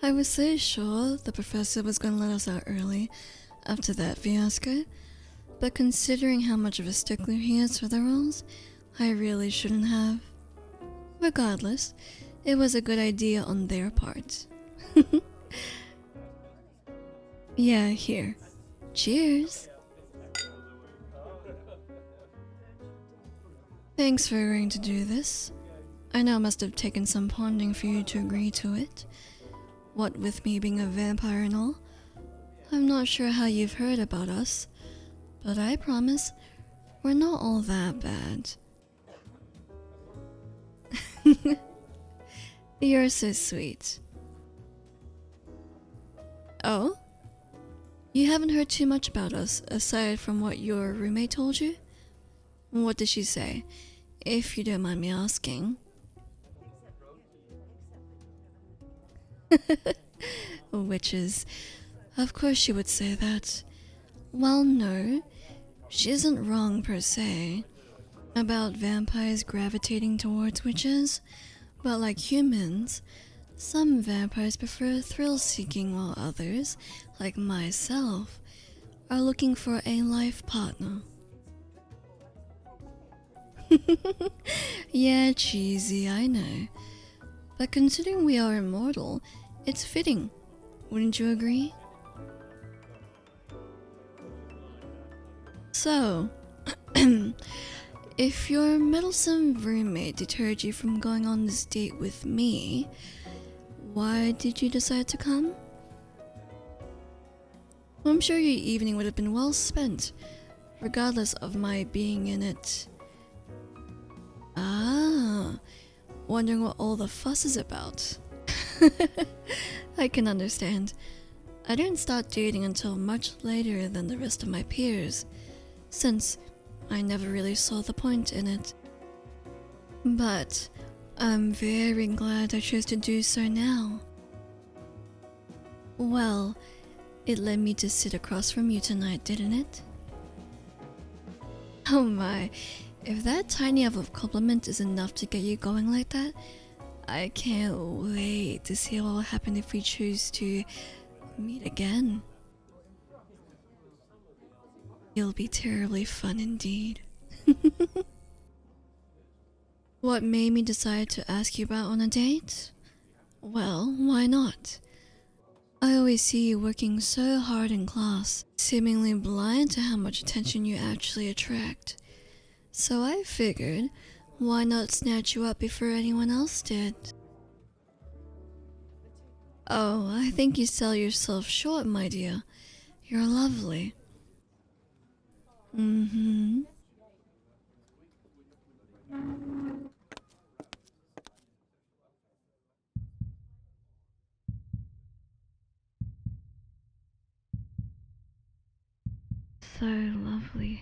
I was so sure the professor was going to let us out early after that fiasco, but considering how much of a stickler he is for the rules, I really shouldn't have. Regardless, it was a good idea on their part. Yeah, here. Cheers! Thanks for agreeing to do this. I know it must have taken some pondering for you to agree to it. What with me being a vampire and all, I'm not sure how you've heard about us, but I promise we're not all that bad. You're so sweet. Oh? You haven't heard too much about us, aside from what your roommate told you? What did she say, if you don't mind me asking? Witches. Of course she would say that. Well, no, she isn't wrong per se about vampires gravitating towards witches, but like humans, some vampires prefer thrill-seeking while others, like myself, are looking for a life partner. Yeah, cheesy, I know. But considering we are immortal, it's fitting. Wouldn't you agree? So, if your meddlesome roommate deterred you from going on this date with me, why did you decide to come? I'm sure your evening would have been well spent, regardless of my being in it. Ah, wondering what all the fuss is about. I can understand. I didn't start dating until much later than the rest of my peers, since I never really saw the point in it. But I'm very glad I chose to do so now. Well, it led me to sit across from you tonight, didn't it? Oh my, if that tiny of a compliment is enough to get you going like that, I can't wait to see what will happen if we choose to meet again. It'll be terribly fun indeed. What made me decide to ask you about on a date? Well, why not? I always see you working so hard in class, seemingly blind to how much attention you actually attract. So I figured, why not snatch you up before anyone else did? Oh, I think you sell yourself short, my dear. You're lovely. Mm-hmm. So lovely.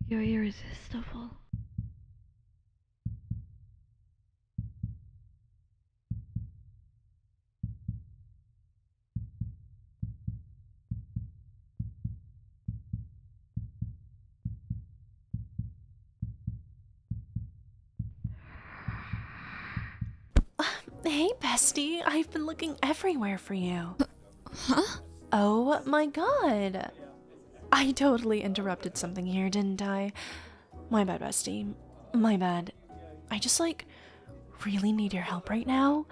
You're irresistible. Hey, bestie, I've been looking everywhere for you. Huh? Oh my god. I totally interrupted something here, didn't I? My bad, bestie. My bad. I just, really need your help right now.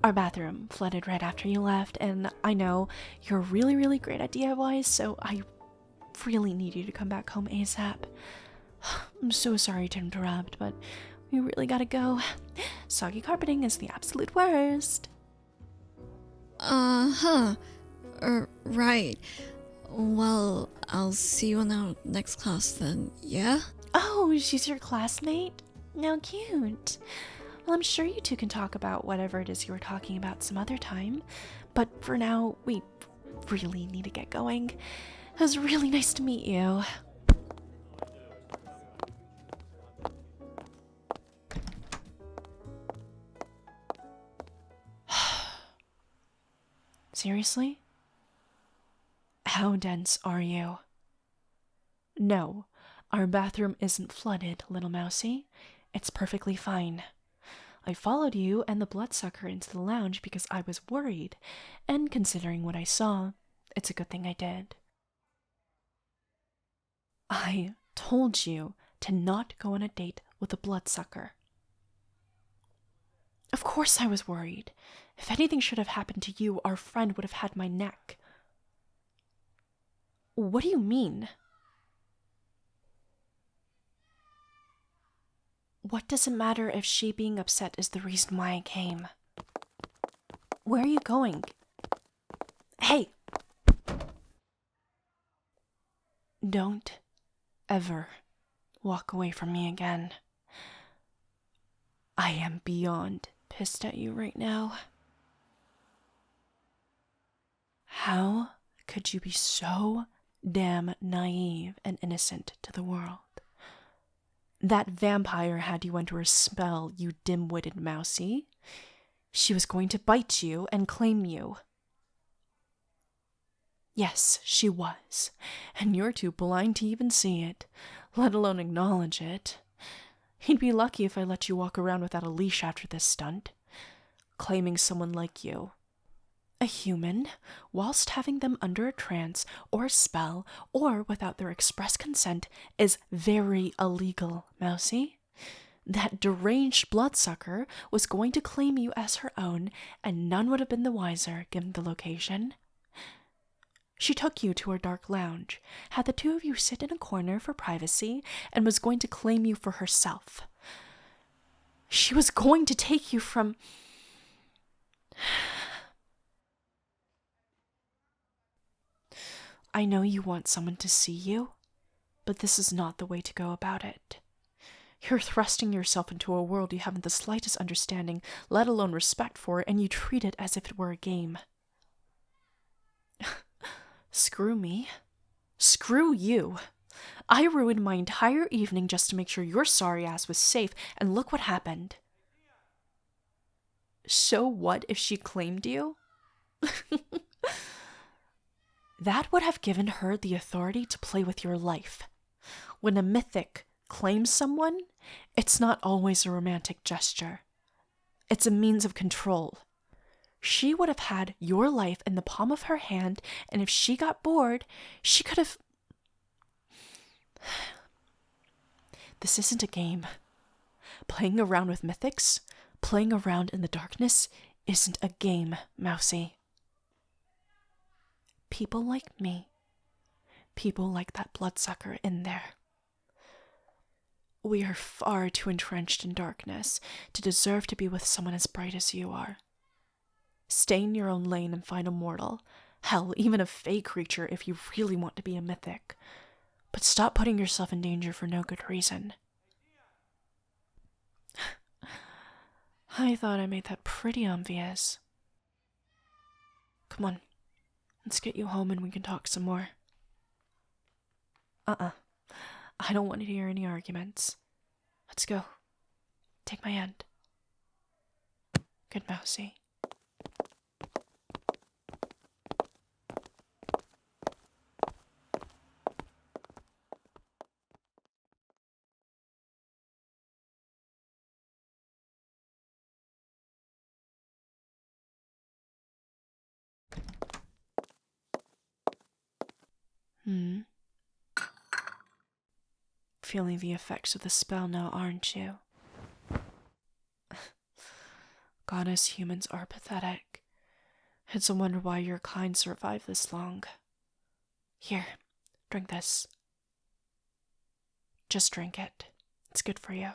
Our bathroom flooded right after you left, and I know you're really, really great at DIYs, so I really need you to come back home ASAP. I'm so sorry to interrupt, but we really gotta go. Soggy carpeting is the absolute worst. Uh-huh. Right. Well, I'll see you in our next class then, yeah? Oh, she's your classmate? Now cute. Well, I'm sure you two can talk about whatever it is you were talking about some other time. But for now, we really need to get going. It was really nice to meet you. Seriously? How dense are you? No, Our bathroom isn't flooded, little mousey. It's perfectly fine. I followed you and the bloodsucker into the lounge because I was worried, and considering what I saw, it's a good thing I did. I told you to not go on a date with a bloodsucker. Of course I was worried. If anything should have happened to you, our friend would have had my neck. What do you mean? What does it matter if she being upset is the reason why I came? Where are you going? Hey! Don't ever walk away from me again. I am beyond pissed at you right now. How could you be so damn naive and innocent to the world? That vampire had you under a spell, you dim-witted mousey. She was going to bite you and claim you. Yes, she was, and you're too blind to even see it, let alone acknowledge it. He'd be lucky if I let you walk around without a leash after this stunt. Claiming someone like you, a human, whilst having them under a trance or a spell or without their express consent, is very illegal, mousey. That deranged bloodsucker was going to claim you as her own, and none would have been the wiser given the location. She took you to her dark lounge, had the two of you sit in a corner for privacy, and was going to claim you for herself. She was going to take you from... I know you want someone to see you, but this is not the way to go about it. You're thrusting yourself into a world you haven't the slightest understanding, let alone respect for, and you treat it as if it were a game. Screw me. Screw you. I ruined my entire evening just to make sure your sorry ass was safe, and look what happened. So what if she claimed you? That would have given her the authority to play with your life. When a mythic claims someone, it's not always a romantic gesture. It's a means of control. She would have had your life in the palm of her hand, and if she got bored, she could have... This isn't a game. Playing around with mythics, playing around in the darkness, isn't a game, mousey. People like me, people like that bloodsucker in there. We are far too entrenched in darkness to deserve to be with someone as bright as you are. Stay in your own lane and find a mortal, hell, even a fey creature if you really want to be a mythic. But stop putting yourself in danger for no good reason. I thought I made that pretty obvious. Come on, let's get you home and we can talk some more. I don't want to hear any arguments. Let's go. Take my hand. Good mousey. Feeling the effects of the spell now, aren't you? Goddess, humans are pathetic. It's a wonder why your kind survived this long. Here, drink this. Just drink it. It's good for you.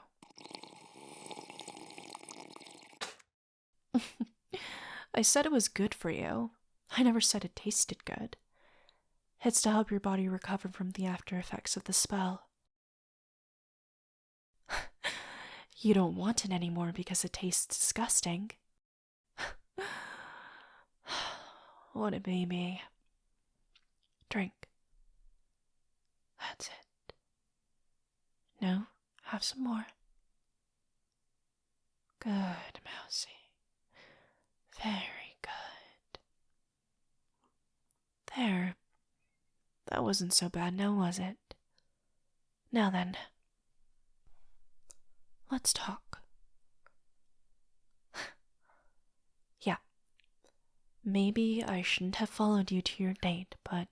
I said it was good for you. I never said it tasted good. It's to help your body recover from the after effects of the spell. You don't want it anymore because it tastes disgusting. What a baby. Drink. That's it. No, have some more. Good, mousey. Very good. There. That wasn't so bad now, was it? Now then, let's talk. Yeah, maybe I shouldn't have followed you to your date, but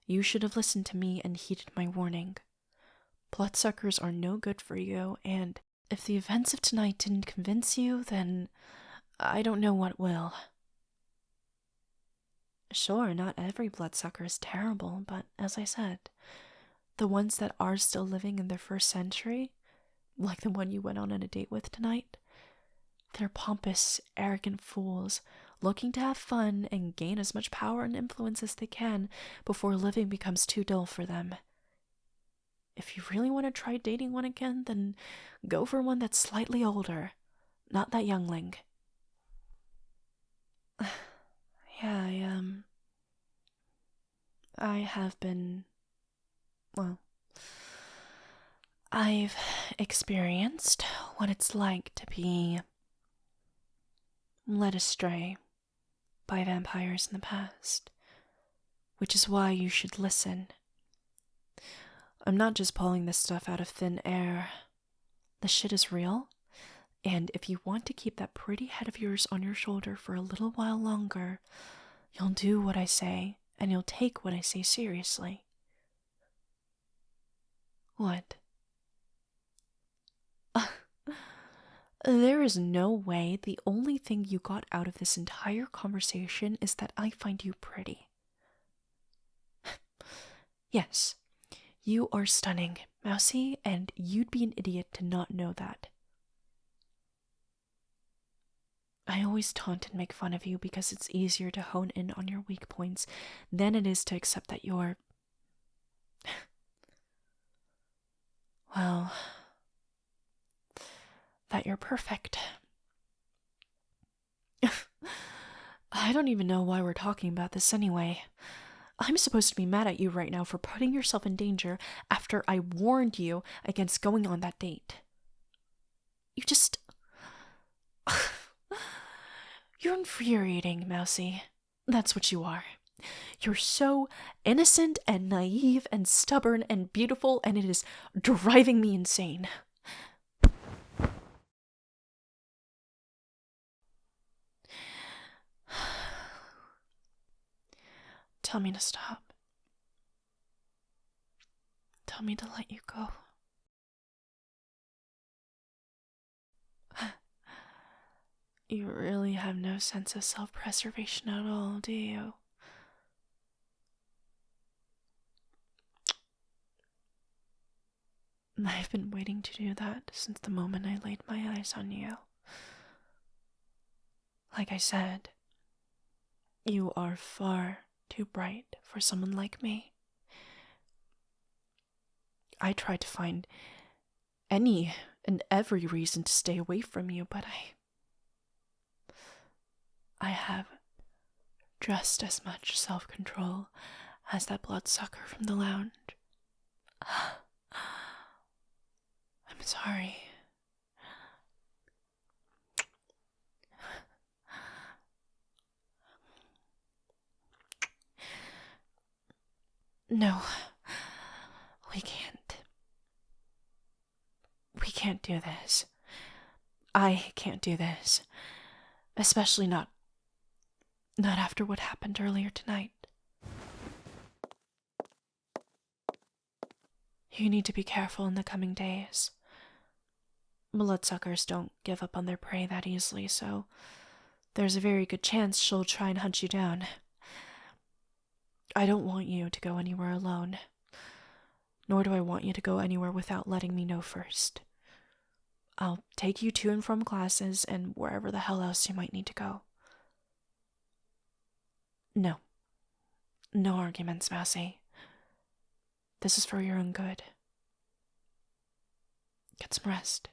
you should have listened to me and heeded my warning. Bloodsuckers are no good for you, and if the events of tonight didn't convince you, then I don't know what will. Sure, not every bloodsucker is terrible, but as I said, the ones that are still living in their first century, like the one you went on a date with tonight, they're pompous, arrogant fools, looking to have fun and gain as much power and influence as they can before living becomes too dull for them. If you really want to try dating one again, then go for one that's slightly older, not that youngling. Yeah, I have been, well, I've experienced what it's like to be led astray by vampires in the past, which is why you should listen. I'm not just pulling this stuff out of thin air. The shit is real, and if you want to keep that pretty head of yours on your shoulder for a little while longer, you'll do what I say, and you'll take what I say seriously. What? There is no way the only thing you got out of this entire conversation is that I find you pretty. Yes, you are stunning, Mousy, and you'd be an idiot to not know that. I always taunt and make fun of you because it's easier to hone in on your weak points than it is to accept that you're... well... that you're perfect. I don't even know why we're talking about this anyway. I'm supposed to be mad at you right now for putting yourself in danger after I warned you against going on that date. You just... You're infuriating, Mousy. That's what you are. You're so innocent and naive and stubborn and beautiful, and it is driving me insane. Tell me to stop. Tell me to let you go. You really have no sense of self-preservation at all, do you? I've been waiting to do that since the moment I laid my eyes on you. Like I said, you are far too bright for someone like me. I tried to find any and every reason to stay away from you, but I have just as much self-control as that bloodsucker from the lounge. I'm sorry. No, we can't. We can't do this. I can't do this. Especially not after what happened earlier tonight. You need to be careful in the coming days. Bloodsuckers don't give up on their prey that easily, so there's a very good chance she'll try and hunt you down. I don't want you to go anywhere alone, nor do I want you to go anywhere without letting me know first. I'll take you to and from classes and wherever the hell else you might need to go. No. No arguments, Mousy. This is for your own good. Get some rest.